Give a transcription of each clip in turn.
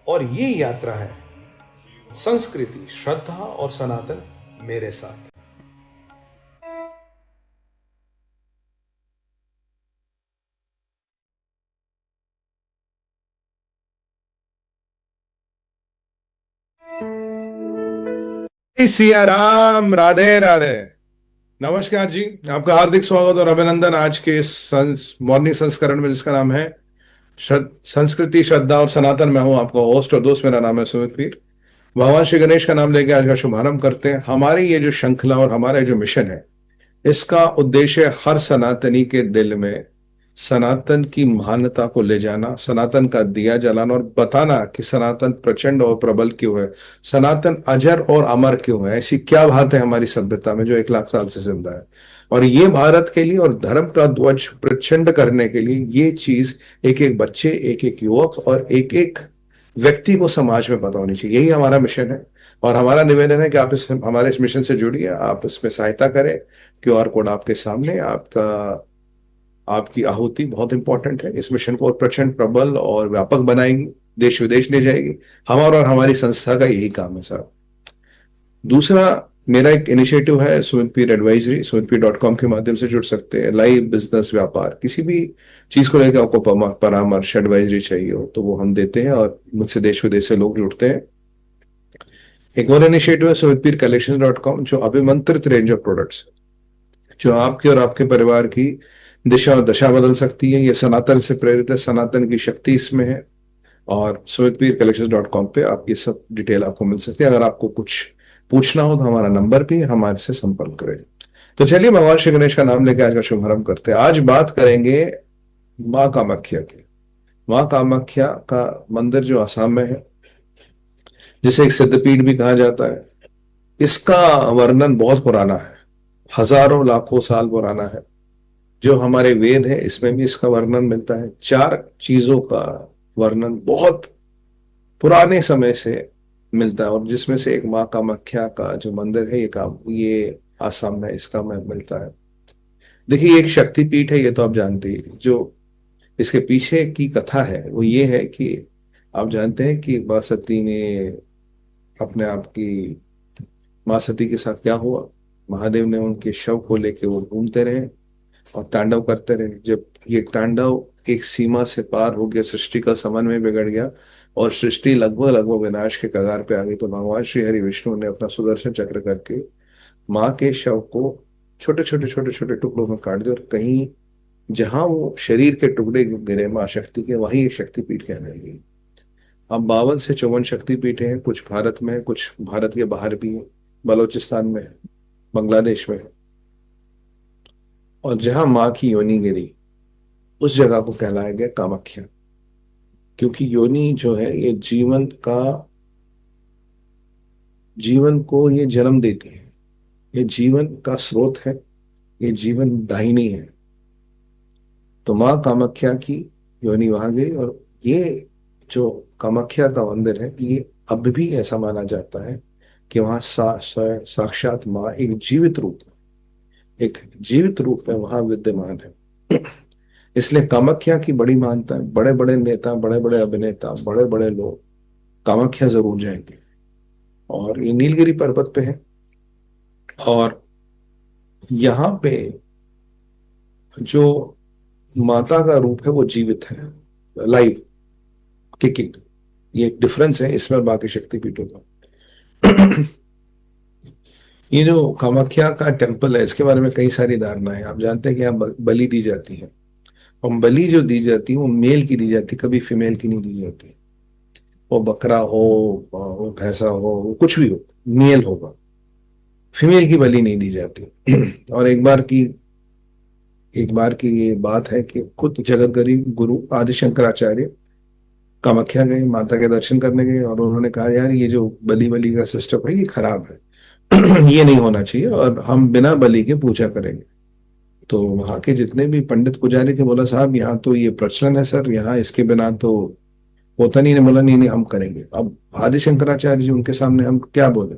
और ये यात्रा है संस्कृति, श्रद्धा और सनातन मेरे साथ। सिया राम, राधे राधे। नमस्कार जी, आपका हार्दिक स्वागत और अभिनंदन आज के इस मॉर्निंग संस्करण में, जिसका नाम है संस्कृति, श्रद्धा और सनातन। मैं हूं आपका होस्ट और दोस्त, मेरा नाम है सुमित पीर। भगवान श्री गणेश का नाम लेके आज का शुभारंभ करते हैं। हमारी ये जो श्रृंखला और हमारा जो मिशन है, इसका उद्देश्य हर सनातनी के दिल में सनातन की महानता को ले जाना, सनातन का दिया जलाना और बताना कि सनातन प्रचंड और प्रबल क्यों है, सनातन अजर और अमर क्यों है। ऐसी क्या बात है हमारी सभ्यता में जो 1 लाख साल से जिंदा है। और ये भारत के लिए और धर्म का ध्वज प्रचंड करने के लिए ये चीज एक एक बच्चे, एक एक युवक और एक एक व्यक्ति को समाज में पता होनी चाहिए। यही हमारा मिशन है और हमारा निवेदन है कि आप इस हमारे इस मिशन से जुड़िए, आप इसमें सहायता करें। क्यूआर कोड आपके सामने, आपका आपकी आहुति बहुत इंपॉर्टेंट है। इस मिशन को और प्रचंड, प्रबल और व्यापक बनाएगी, देश विदेश ले जाएगी। हमारा और हमारी संस्था का यही काम है साहब। दूसरा, मेरा एक इनिशिएटिव है सुमित पीर एडवाइजरी। sumitpir.com के माध्यम से जुड़ सकते हैं। लाइव बिजनेस, व्यापार, किसी भी चीज को लेकर आपको परामर्श, एडवाइजरी चाहिए हो तो वो हम देते हैं और मुझसे देश विदेश से लोग जुड़ते हैं। एक और इनिशिएटिव है sumitpircollections.com, जो अभिमंत्रित रेंज ऑफ प्रोडक्ट्स जो आपके और आपके परिवार की दिशा और दशा बदल सकती है। ये सनातन से प्रेरित है, सनातन की शक्ति इसमें है। और sumitpircollections.com पे आप ये सब डिटेल आपको मिल सकती है। अगर आपको कुछ पूछना हो तो हमारा नंबर भी है, हमारे से संपर्क करें। तो चलिए भगवान श्री गणेश का नाम लेकर आज का शुभारंभ करते हैं। आज बात करेंगे माँ कामाख्या की। माँ कामाख्या का मंदिर जो आसाम में है, जिसे एक सिद्धपीठ भी कहा जाता है, इसका वर्णन बहुत पुराना है, हजारों लाखों साल पुराना है। जो हमारे वेद है इसमें भी इसका वर्णन मिलता है। 4 चीजों का वर्णन बहुत पुराने समय से मिलता है और जिसमें से एक माँ कामाख्या का जो मंदिर है, ये आसाम में इसका में मिलता है। देखिए, एक शक्तिपीठ है, ये तो आप जानते ही। जो इसके पीछे की कथा है वो ये है कि आप जानते हैं कि माँ सती ने अपने आप की माँ सती के साथ क्या हुआ। महादेव ने उनके शव को लेके वो घूमते रहे और तांडव करते रहे। जब ये तांडव एक सीमा से पार हो गया, सृष्टि का समन्वय बिगड़ गया और सृष्टि लगभग लगभग विनाश के कगार पे आ गई, तो भगवान श्री हरि विष्णु ने अपना सुदर्शन चक्र करके माँ के शव को छोटे छोटे छोटे छोटे टुकड़ों में काट दिया और कहीं जहां वो शरीर के टुकड़े गिरे माँ शक्ति के, वहीं एक शक्तिपीठ कहलाई गई। अब 52 से 54 शक्तिपीठ हैं। कुछ भारत में है, कुछ भारत के बाहर भी है, बलूचिस्तान में है, बांग्लादेश में है। और जहां माँ की योनि गिरी, उस जगह को कहलाया गया कामाख्या। क्योंकि योनि जो है ये जीवन को ये जन्म देती है, ये जीवन का स्रोत है, ये जीवन दाहिनी है। तो माँ कामाख्या की योनि वहां गिरी और ये जो कामाख्या का मंदिर है, ये अब भी ऐसा माना जाता है कि वहां साक्षात माँ एक जीवित रूप में वहां विद्यमान है। इसलिए कामाख्या की बड़ी मान्यता है। बड़े बड़े नेता, बड़े बड़े अभिनेता, बड़े बड़े लोग कामाख्या जरूर जाएंगे। और ये नीलगिरी पर्वत पे है और यहाँ पे जो माता का रूप है वो जीवित है, लाइव, किकिंग। ये एक डिफरेंस है इसमें और बाकी शक्तिपीठों का। ये जो कामाख्या का टेम्पल है, इसके बारे में कई सारी धारणाएं। आप जानते हैं कि यहाँ बलि दी जाती है और बलि जो दी जाती है वो मेल की दी जाती है, कभी फीमेल की नहीं दी जाती। वो बकरा हो, वो भैंसा हो, वो कुछ भी हो, मेल होगा, फीमेल की बलि नहीं दी जाती। और एक बार की ये बात है कि खुद जगत गुरु आदि शंकराचार्य कामाख्या गए, माता के दर्शन करने गए और उन्होंने कहा, यार ये जो बलि बलि का सिस्टम है ये खराब है। ये नहीं होना चाहिए और हम बिना बलि के पूजा करेंगे। तो वहां के जितने भी पंडित पुजारी थे, बोला साहब यहाँ तो ये प्रचलन है सर, यहाँ इसके बिना तो होता नहीं। ने बोला नहीं नहीं, हम करेंगे। अब आदि शंकराचार्य जी, उनके सामने हम क्या बोले,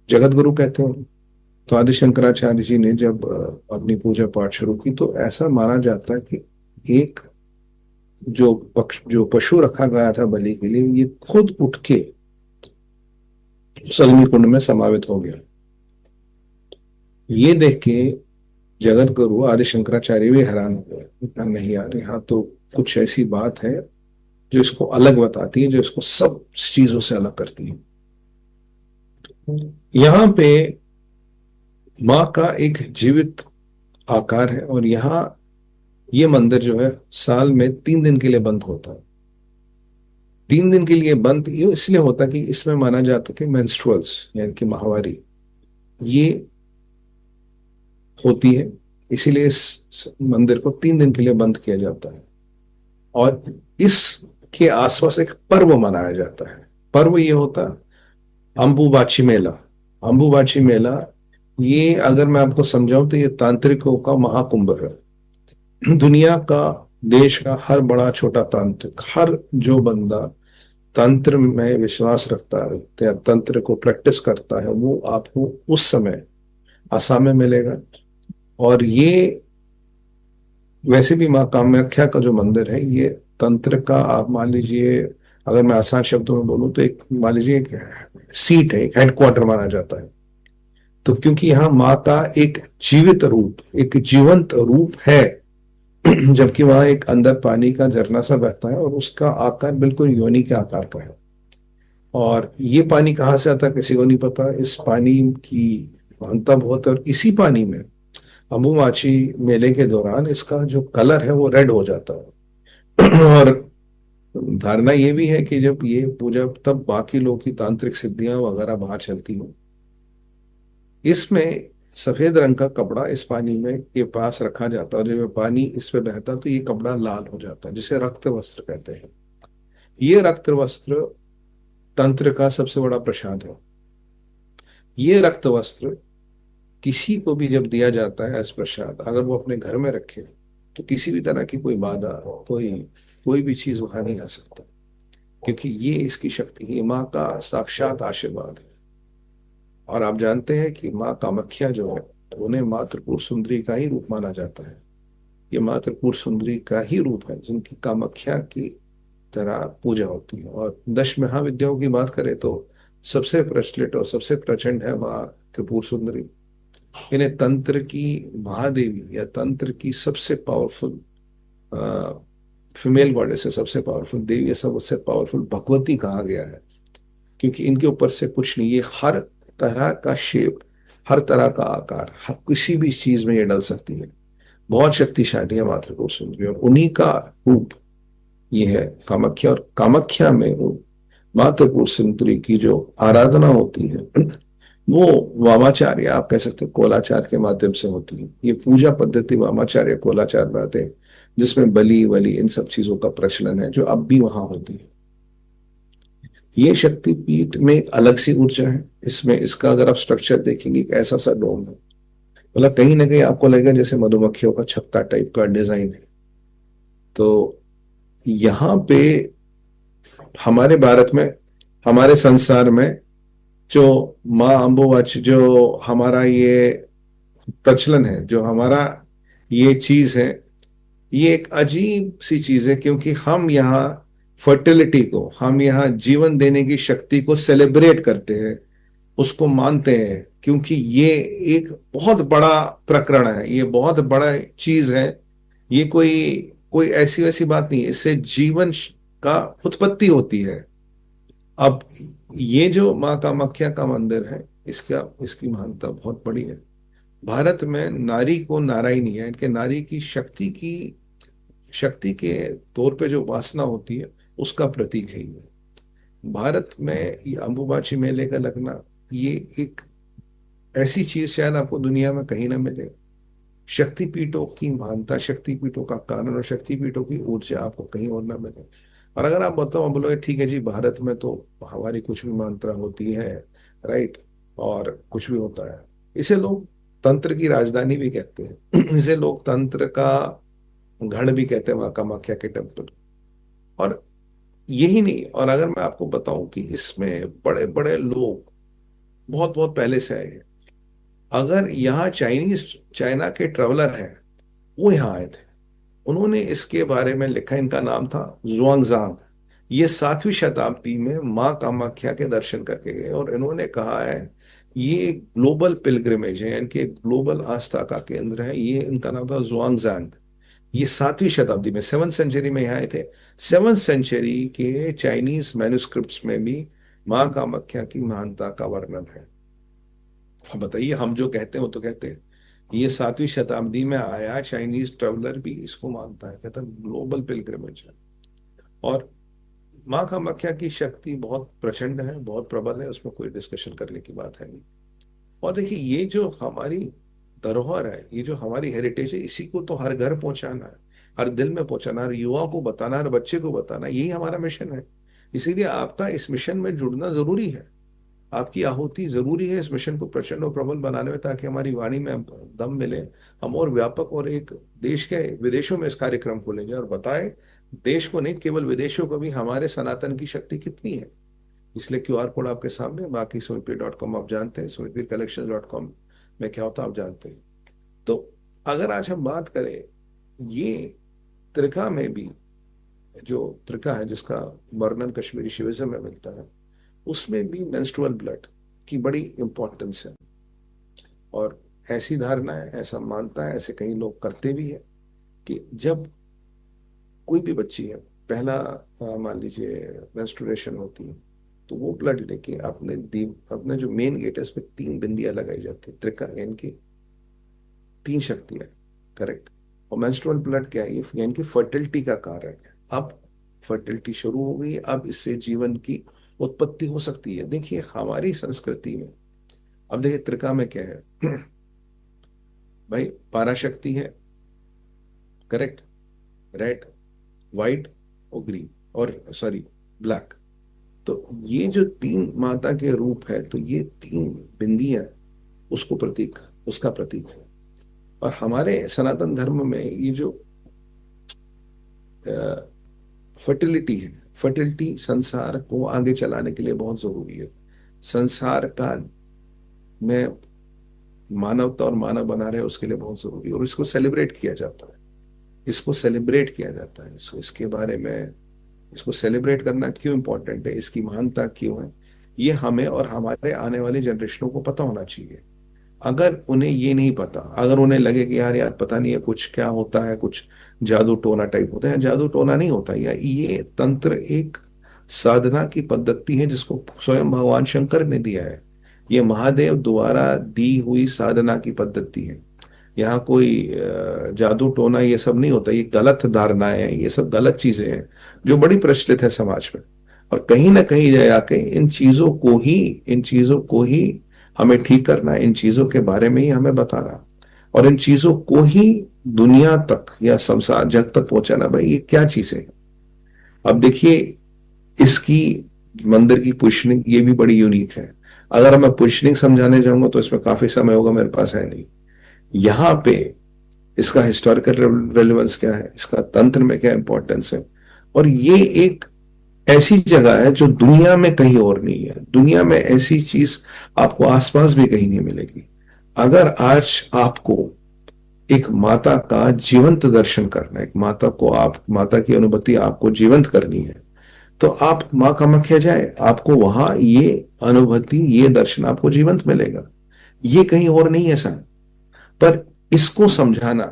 जगत गुरु कहते हैं। तो आदि शंकराचार्य जी ने जब अपनी पूजा पाठ शुरू की, तो ऐसा माना जाता है कि एक जो पशु रखा गया था बलि के लिए, ये खुद उठ के उस अग्निकुंड में समावित हो गया। ये देख के जगत गुरु आदि शंकराचार्य भी हैरान हो गए। कहा, नहीं यार, यहाँ तो कुछ ऐसी बात है जो इसको अलग बताती है, जो इसको सब चीजों से अलग करती है। यहाँ पे माँ का एक जीवित आकार है, और यहाँ ये मंदिर जो है साल में 3 दिन के लिए बंद होता है। 3 दिन के लिए बंद ये इसलिए होता है कि इसमें माना जाता है कि मेंस्ट्रुअल्स यानी कि माहवारी ये होती है, इसीलिए इस मंदिर को 3 दिन के लिए बंद किया जाता है। और इसके आसपास एक पर्व मनाया जाता है। पर्व ये होता है अंबुबाची मेला। अंबुबाची मेला, ये अगर मैं आपको समझाऊं तो ये तांत्रिकों का महाकुंभ है। दुनिया का, देश का हर बड़ा छोटा तांत्रिक, हर जो बंदा तंत्र में विश्वास रखता है या तंत्र को प्रैक्टिस करता है, वो आपको उस समय आसाम में मिलेगा। और ये वैसे भी माँ कामाख्या का जो मंदिर है, ये तंत्र का, आप मान लीजिए, अगर मैं आसान शब्दों में बोलूं तो एक, मान लीजिए, एक सीट है, एक हेडक्वार्टर माना जाता है। तो क्योंकि यहाँ माँ का एक जीवित रूप, एक जीवंत रूप है, जबकि वहां एक अंदर पानी का झरना सा बहता है, और उसका आकार बिल्कुल योनि के आकार का है। और ये पानी कहाँ से आता है किसी को नहीं पता। इस पानी की महत्ता बहुत है, और इसी पानी में अम्बुबाची मेले के दौरान इसका जो कलर है वो रेड हो जाता है। और धारणा ये भी है कि जब ये पूजा, तब बाकी लोगों की तांत्रिक सिद्धियां वगैरह बाहर चलती हैं। इसमें सफेद रंग का कपड़ा इस पानी में के पास रखा जाता है, और जब ये पानी इस पे बहता तो ये कपड़ा लाल हो जाता है, जिसे रक्त वस्त्र कहते हैं। ये रक्त वस्त्र तंत्र का सबसे बड़ा प्रसाद है। ये रक्त वस्त्र किसी को भी जब दिया जाता है एज प्रसाद, अगर वो अपने घर में रखे, तो किसी भी तरह की कोई बाधा, कोई कोई भी चीज वहां नहीं आ सकता, क्योंकि ये इसकी शक्ति है, माँ का साक्षात आशीर्वाद है। और आप जानते हैं कि माँ कामाख्या जो है, तो उन्हें माँ त्रिपुर सुंदरी का ही रूप माना जाता है। ये माँ त्रिपुर सुंदरी का ही रूप है जिनकी कामाख्या की तरह पूजा होती है। और 10 महाविद्याओं की बात करें तो सबसे प्रचलित और सबसे प्रचंड है माँ त्रिपुर सुंदरी। इन्हें तंत्र की महादेवी या तंत्र की सबसे पावरफुल फीमेल गॉडेस है, सबसे पावरफुल देवी है, सबसे पावरफुल भगवती कहा गया है। क्योंकि इनके ऊपर से कुछ नहीं, ये हर तरह का शेप, हर तरह का आकार, किसी भी चीज में ये डल सकती है। बहुत शक्तिशाली है मातृपुर सुंदरी, और उन्हीं का रूप ये है कामाख्या। और कामाख्या में वो मातृपुर सुंदरी की जो आराधना होती है, वो वामाचार्य, आप कह सकते हैं कोलाचार के माध्यम से होती है। ये पूजा पद्धति वामाचार्य कोलाचार बात है, जिसमें बलि वली इन सब चीजों का प्रचलन है, जो अब भी वहां होती है। ये शक्तिपीठ में एक अलग सी ऊर्जा है। इसमें इसका अगर आप स्ट्रक्चर देखेंगे, एक ऐसा सा डोम है, मतलब कहीं ना कहीं आपको लगेगा जैसे मधुमक्खियों का छत्ता टाइप का डिजाइन है। तो यहाँ पे हमारे भारत में, हमारे संसार में, जो माँ अम्बुबाची, जो हमारा ये प्रचलन है, जो हमारा ये चीज है, ये एक अजीब सी चीज है। क्योंकि हम यहाँ फर्टिलिटी को, हम यहाँ जीवन देने की शक्ति को सेलिब्रेट करते हैं, उसको मानते हैं, क्योंकि ये एक बहुत बड़ा प्रकरण है, ये बहुत बड़ा चीज है। ये कोई कोई ऐसी वैसी बात नहीं है, इससे जीवन का उत्पत्ति होती है। अब ये जो माँ कामाख्या का मंदिर है, इसका इसकी महानता बहुत बड़ी है। भारत में नारी को नारायणी है, इनके नारी की शक्ति के तौर पे जो उपासना होती है, उसका प्रतीक है ये। भारत में ये अंबुबाची मेले का लगना, ये एक ऐसी चीज शायद आपको दुनिया में कहीं ना मिले। शक्तिपीठों की महानता, शक्तिपीठों का कारण और शक्तिपीठों की ऊर्जा आपको कहीं और ना मिले। और अगर आप बताओ, आप बोलोगे ठीक है जी, भारत में तो हमारी कुछ भी मान्यता होती है, राइट, और कुछ भी होता है। इसे लोग तंत्र की राजधानी भी कहते हैं। इसे लोग तंत्र का गढ़ भी कहते हैं, वहां कामाख्या के टेम्पल। और यही नहीं, और अगर मैं आपको बताऊं कि इसमें बड़े बड़े लोग बहुत बहुत पहले से आए हैं। अगर यहाँ चाइना के ट्रेवलर हैं, वो यहाँ आए थे। उन्होंने इसके बारे में लिखा, इनका नाम था जुआंगजांग। ये 7वीं शताब्दी में माँ कामाख्या के दर्शन करके गए, और इन्होंने कहा है ये ग्लोबल पिलग्रिमेज है, इनके ग्लोबल आस्था का केंद्र है। ये इनका नाम था जुआंगजांग। ये 7वीं शताब्दी में, 7th सेंचुरी में यहाँ आए थे। 7th सेंचुरी के चाइनीज मैन्युस्क्रिप्ट्स में भी माँ कामाख्या की महानता का वर्णन है। अब बताइए, हम जो कहते हैं वो तो कहते हैं, ये 7वीं शताब्दी में आया चाइनीज ट्रेवलर भी इसको मानता है, कहता है ग्लोबल पिलग्रिमेज है। और माँ कामाख्या की शक्ति बहुत प्रचंड है, बहुत प्रबल है, उसमें कोई डिस्कशन करने की बात है नहीं। और देखिए, ये जो हमारी धरोहर है, ये जो हमारी हेरिटेज है, इसी को तो हर घर पहुंचाना है, हर दिल में पहुंचाना, हर युवा को बताना, हर बच्चे को बताना, यही हमारा मिशन है। इसीलिए आपका इस मिशन में जुड़ना जरूरी है, आपकी आहुति जरूरी है इस मिशन को प्रचंड और प्रबल बनाने में, ताकि हमारी वाणी में दम मिले, हम और व्यापक और एक देश के विदेशों में इस कार्यक्रम को ले जाए और बताएं, देश को नहीं केवल विदेशों को भी, हमारे सनातन की शक्ति कितनी है। इसलिए QR कोड आपके सामने, बाकी sumitpir.com आप जानते हैं, sumitpircollections.com में क्या होता है आप जानते हैं। तो अगर आज हम बात करें, ये त्रिका में भी, जो त्रिका है जिसका वर्णन कश्मीरी शिविज्म में मिलता है, उसमें भी मेंस्ट्रुअल ब्लड की बड़ी इंपॉर्टेंस है। और ऐसी धारणा है, ऐसा मानता है, ऐसे कई लोग करते भी है, कि जब कोई भी बच्ची है, पहला मान लीजिए मेंस्ट्रुएशन होती है, तो वो ब्लड लेके अपने जो मेन गेट है उस पर 3 बिंदियां लगाई जाती है, त्रिका, यानी कि 3 शक्तियां। करेक्ट। और मेंस्ट्रुअल ब्लड क्या है, ये यानी कि फर्टिलिटी का कारण है। अब फर्टिलिटी शुरू हो गई है, अब इससे जीवन की उत्पत्ति हो सकती है। देखिए हमारी संस्कृति में, अब देखिए त्रिका में क्या है भाई, पाराशक्ति है, करेक्ट, रेड, व्हाइट और ग्रीन, और सॉरी, ब्लैक। तो ये जो 3 माता के रूप है, तो ये 3 बिंदियां उसको प्रतीक, उसका प्रतीक है। और हमारे सनातन धर्म में ये जो फर्टिलिटी है, फर्टिलिटी संसार को आगे चलाने के लिए बहुत जरूरी है। संसार का में मानवता और मानव बना रहे उसके लिए बहुत जरूरी है, और इसको सेलिब्रेट किया जाता है, इसको सेलिब्रेट किया जाता है, इसके बारे में, इसको सेलिब्रेट करना क्यों इंपॉर्टेंट है, इसकी महानता क्यों है, ये हमें और हमारे आने वाली जनरेशनों को पता होना चाहिए। अगर उन्हें ये नहीं पता, अगर उन्हें लगे कि यार यार पता नहीं है कुछ क्या होता है, कुछ जादू टोना टाइप होता है, जादू टोना नहीं होता, या ये तंत्र एक साधना की पद्धति है जिसको स्वयं भगवान शंकर ने दिया है। ये महादेव द्वारा दी हुई साधना की पद्धति है। यहाँ कोई जादू टोना ये सब नहीं होता, ये गलत धारणाएं हैं, ये सब गलत चीजें हैं जो बड़ी प्रचलित है समाज में। और कहीं ना कहीं जाके इन चीजों को ही हमें ठीक करना, इन चीजों के बारे में ही हमें बताना, और इन चीजों को ही दुनिया तक या संसार जग तक पहुंचाना, भाई ये क्या चीजें हैं। अब देखिए, इसकी मंदिर की पोजिशनिंग ये भी बड़ी यूनिक है। अगर मैं पोजिशनिंग समझाने जाऊंगा तो इसमें काफी समय होगा, मेरे पास है नहीं। यहाँ पे इसका हिस्टोरिकल रेलेवेंस क्या है, इसका तंत्र में क्या इंपॉर्टेंस है, और ये एक ऐसी जगह है जो दुनिया में कहीं और नहीं है। दुनिया में ऐसी चीज आपको आसपास भी कहीं नहीं मिलेगी। अगर आज आपको एक माता का जीवंत दर्शन करना है, एक माता को, आप माता की अनुभूति आपको जीवंत करनी है, तो आप मां कामाख्या जाए, आपको वहां ये अनुभूति, ये दर्शन आपको जीवंत मिलेगा। ये कहीं और नहीं है साहब। पर इसको समझाना,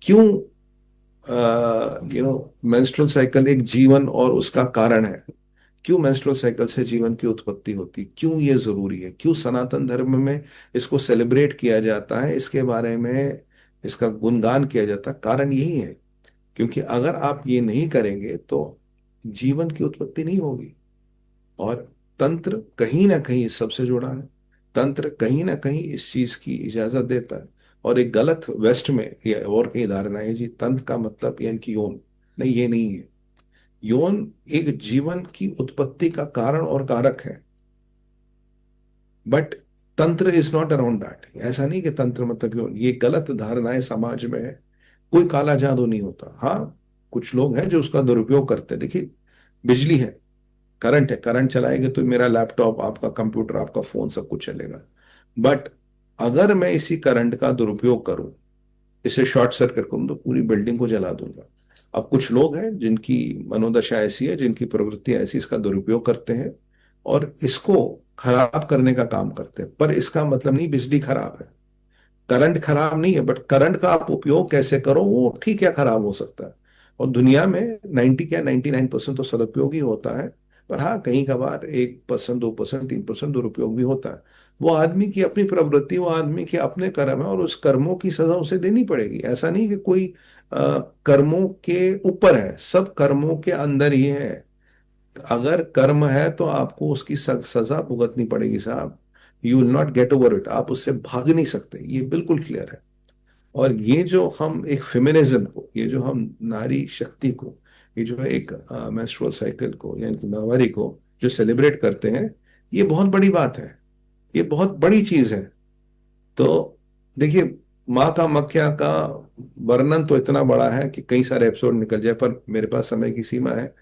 क्यों मेंस्ट्रुअल साइकिल एक जीवन और उसका कारण है, क्यों मेंस्ट्रुअल साइकिल से जीवन की उत्पत्ति होती, क्यों ये जरूरी है, क्यों सनातन धर्म में इसको सेलिब्रेट किया जाता है, इसके बारे में इसका गुणगान किया जाता है, कारण यही है। क्योंकि अगर आप ये नहीं करेंगे तो जीवन की उत्पत्ति नहीं होगी। और तंत्र कहीं ना कहीं इस सबसे जुड़ा है, तंत्र कहीं ना कहीं इस चीज की इजाजत देता है। और एक गलत वेस्ट में या और कई धारणा है जी, तंत्र का मतलब यानी कि यौन, नहीं, ये नहीं है। यौन एक जीवन की उत्पत्ति का कारण और कारक है, बट तंत्र इज नॉट अराउंड दैट। ऐसा नहीं कि तंत्र मतलब यौन, ये गलत धारणाएं समाज में है। कोई काला जादू नहीं होता। हाँ, कुछ लोग हैं जो उसका दुरुपयोग करते हैं। देखिए, बिजली है, करंट है, करंट चलाएंगे तो मेरा लैपटॉप, आपका कंप्यूटर, आपका फोन, सब कुछ चलेगा। बट अगर मैं इसी करंट का दुरुपयोग करूं, इसे शॉर्ट सर्किट करूँ तो पूरी बिल्डिंग को जला दूंगा। अब कुछ लोग हैं जिनकी मनोदशा ऐसी है, जिनकी प्रवृत्ति ऐसी, इसका दुरुपयोग करते हैं और इसको खराब करने का काम करते हैं। पर इसका मतलब नहीं बिजली खराब है, करंट खराब नहीं है, बट करंट का आप उपयोग कैसे करो वो ठीक है, खराब हो सकता है। और दुनिया में 90 क्या 99% तो सदुपयोग ही होता है। पर हाँ, कहीं कभार 1%, 2%, 3% दुरुपयोग भी होता है। वो आदमी की अपनी प्रवृत्ति, वो आदमी के अपने कर्म है और उस कर्मों की सजा उसे देनी पड़ेगी। ऐसा नहीं कि कोई कर्मों के ऊपर है, सब कर्मों के अंदर ही है। अगर कर्म है तो आपको उसकी सजा भुगतनी पड़ेगी साहब। You will not get over it, आप उससे भाग नहीं सकते, ये बिल्कुल क्लियर है। और ये जो हम एक फेमिनिज्म को, ये जो हम नारी शक्ति को, ये जो है एक मेंस्ट्रुअल साइकिल को यानी कि माहवारी को जो सेलिब्रेट करते हैं, ये बहुत बड़ी बात है, ये बहुत बड़ी चीज है। तो देखिए, माँ का मक्खिया का वर्णन तो इतना बड़ा है कि कई सारे एपिसोड निकल जाए, पर मेरे पास समय की सीमा है।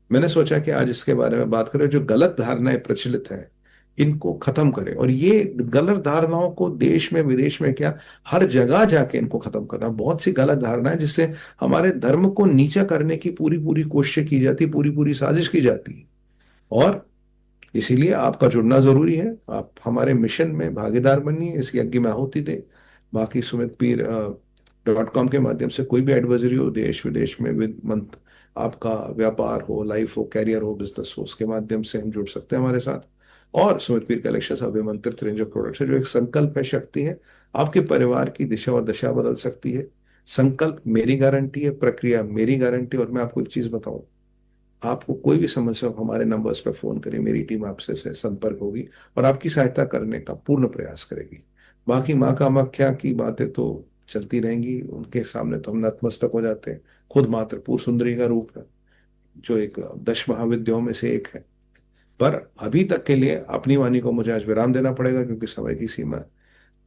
मैंने सोचा कि आज इसके बारे में बात करें, जो गलत धारणाएं प्रचलित हैं इनको खत्म करें। और ये गलत धारणाओं को देश में विदेश में क्या, हर जगह जाके इनको खत्म करना। बहुत सी गलत धारणाएं जिससे हमारे धर्म को नीचा करने की पूरी पूरी कोशिश की जाती, पूरी पूरी साजिश की जाती है। और इसीलिए आपका जुड़ना जरूरी है। आप हमारे मिशन में भागीदार बनिए, इस यज्ञ में आहुति दें। बाकी sumitpir.com के माध्यम से कोई भी एडवाइजरी हो देश विदेश में, विद मंथ, आपका व्यापार हो, लाइफ हो, कैरियर हो, बिजनेस हो, उसके माध्यम से हम जुड़ सकते हैं हमारे साथ। और सुमित पीर कलेक्शन अभिमंत्रित रेंज ऑफ प्रोडक्ट्स है, जो एक संकल्प है, शक्ति है, आपके परिवार की दिशा और दशा बदल सकती है। संकल्प मेरी गारंटी है, प्रक्रिया मेरी गारंटी। और मैं आपको एक चीज बताऊं, आपको कोई भी समस्या हो हमारे नंबर्स पर फोन करें, मेरी टीम आपसे से संपर्क होगी और आपकी सहायता करने का पूर्ण प्रयास करेगी। बाकी माँ कामाख्या की बातें तो चलती रहेंगी, उनके सामने तो हम नतमस्तक हो जाते हैं। खुद माँ त्रिपुर सुंदरी का रूप है, जो एक 10 महाविद्याओं में से एक है। पर अभी तक के लिए अपनी वाणी को मुझे आज विराम देना पड़ेगा क्योंकि समय की सीमा है।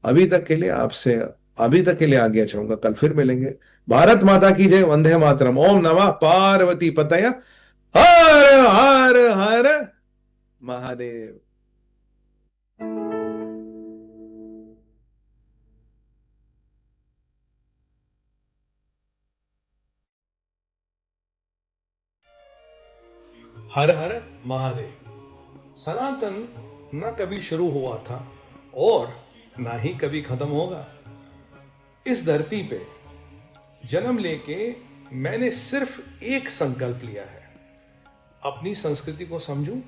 अभी तक के लिए आपसे, अभी तक के लिए आज्ञा चाहूंगा, कल फिर मिलेंगे। भारत माता की जय, वंदे मातरम, ओम नमः पार्वती पतया, हर हर हर महादेव। हर हर महादेव। सनातन न कभी शुरू हुआ था और ना ही कभी खत्म होगा। इस धरती पे जन्म लेके मैंने सिर्फ एक संकल्प लिया है, अपनी संस्कृति को समझूं,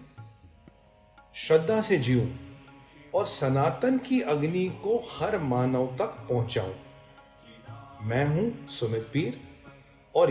श्रद्धा से जीऊं और सनातन की अग्नि को हर मानव तक पहुंचाऊं। मैं हूं सुमित पीर और